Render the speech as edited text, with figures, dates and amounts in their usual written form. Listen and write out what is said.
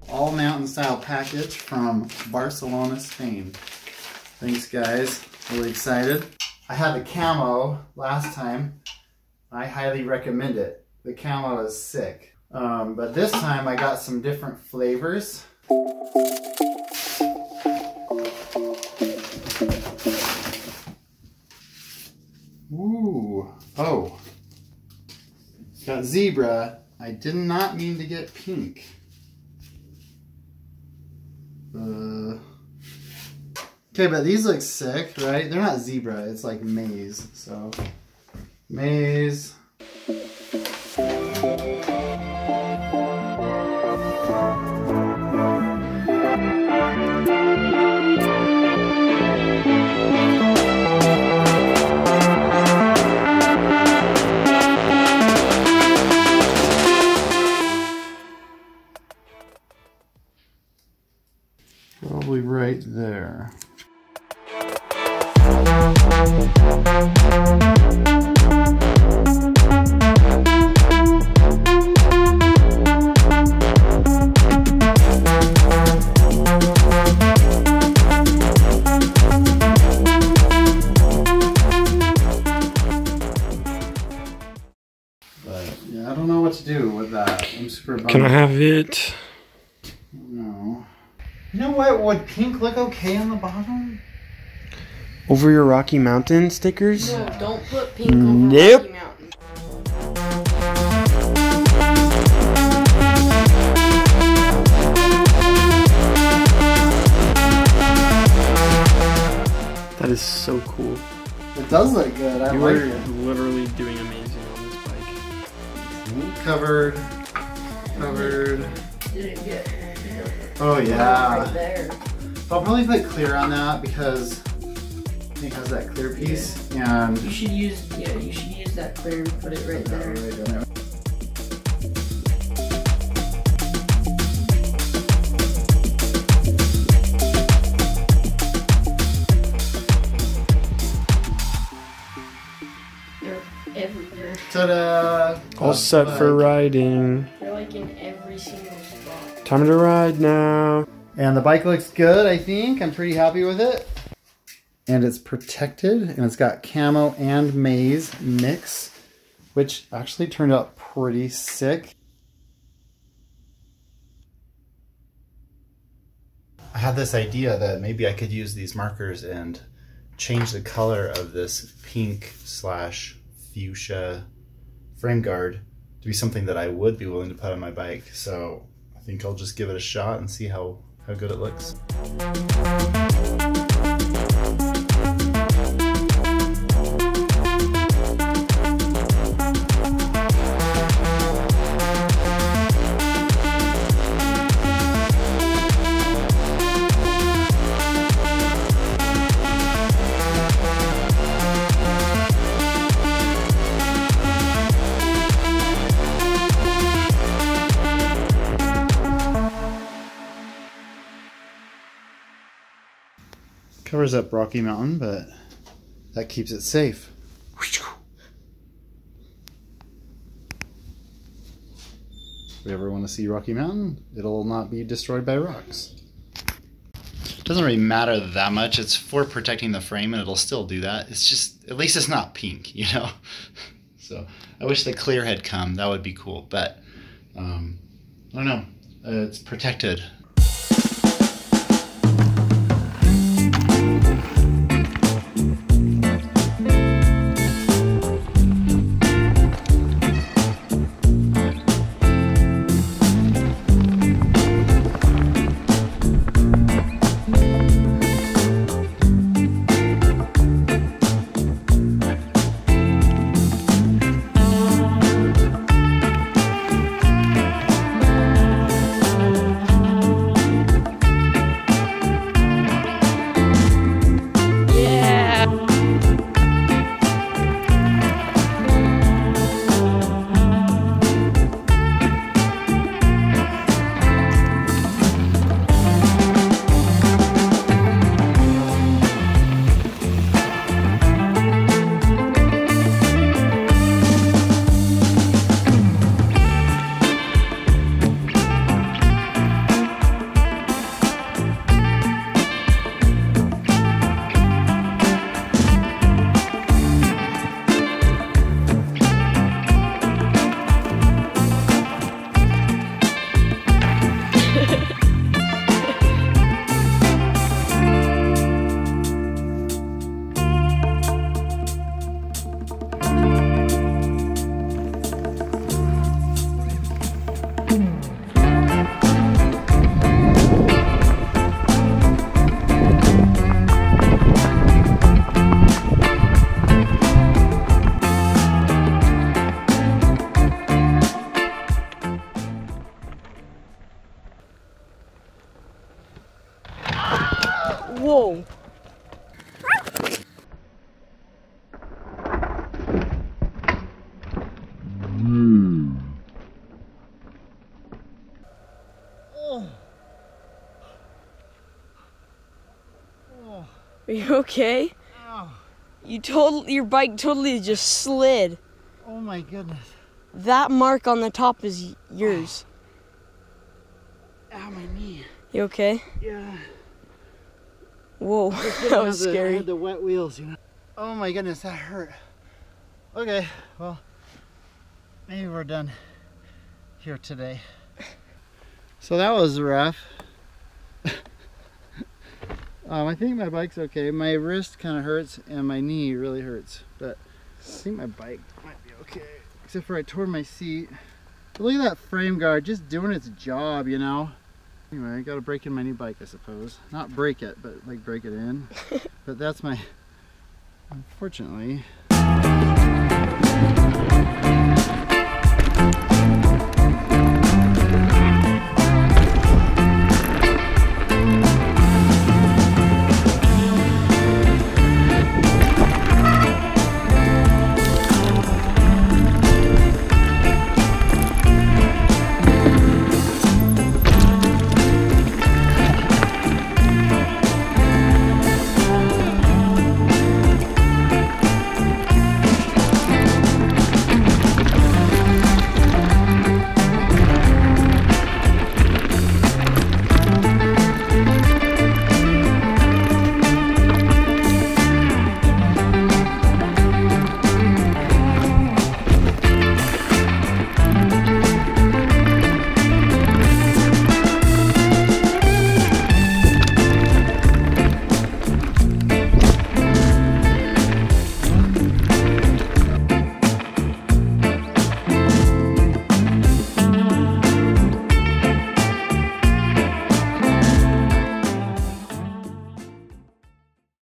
all mountain style package from Barcelona, Spain. Thanks guys, really excited. I had the camo last time. I highly recommend it. The camo is sick. But this time I got some different flavors. Ooh, oh, got zebra. I did not mean to get pink. Okay, but these look sick, right? They're not zebra, it's like maize, so maize. Probably right there. But yeah, I don't know what to do with that. I'm super bummed. Can I have it? No. You know what? Would pink look okay on the bottom? Over your Rocky Mountain stickers? No, don't put pink over Nope. Rocky Mountain. That is so cool. It does look good. I You like are it. literally doing amazing on this bike. Covered. Covered. Didn't get Oh yeah. right there. I'll probably put clear on that because it has that clear piece, and You should use that clear and put it right there. They're everywhere. Ta-da! All set for riding. They're like in every single spot. Time to ride now. And the bike looks good, I think. I'm pretty happy with it. And it's protected, and it's got camo and maize mix, which actually turned out pretty sick. I had this idea that maybe I could use these markers and change the color of this pink / fuchsia frame guard to be something that I would be willing to put on my bike. So I think I'll just give it a shot and see how good it looks. Covers up Rocky Mountain, but that keeps it safe. If we ever want to see Rocky Mountain, it'll not be destroyed by rocks. It doesn't really matter that much. It's for protecting the frame, and it'll still do that. It's just, at least it's not pink, you know? So I wish the clear had come. That would be cool, but I don't know. It's protected. Whoa. Are you okay? Ow. Your bike totally just slid. Oh my goodness. That mark on the top is yours. Ow, my knee. You okay? Yeah. Whoa, that was I scary. had the wet wheels, you know. Oh my goodness, that hurt. Okay, well, maybe we're done here today. So that was rough. I think my bike's okay. My wrist kind of hurts and my knee really hurts, but I think my bike might be okay. Except for I tore my seat. But look at that frame guard, just doing its job, you know. Anyway, I gotta break in my new bike, I suppose. Not break it, but like break it in. But that's my, unfortunately,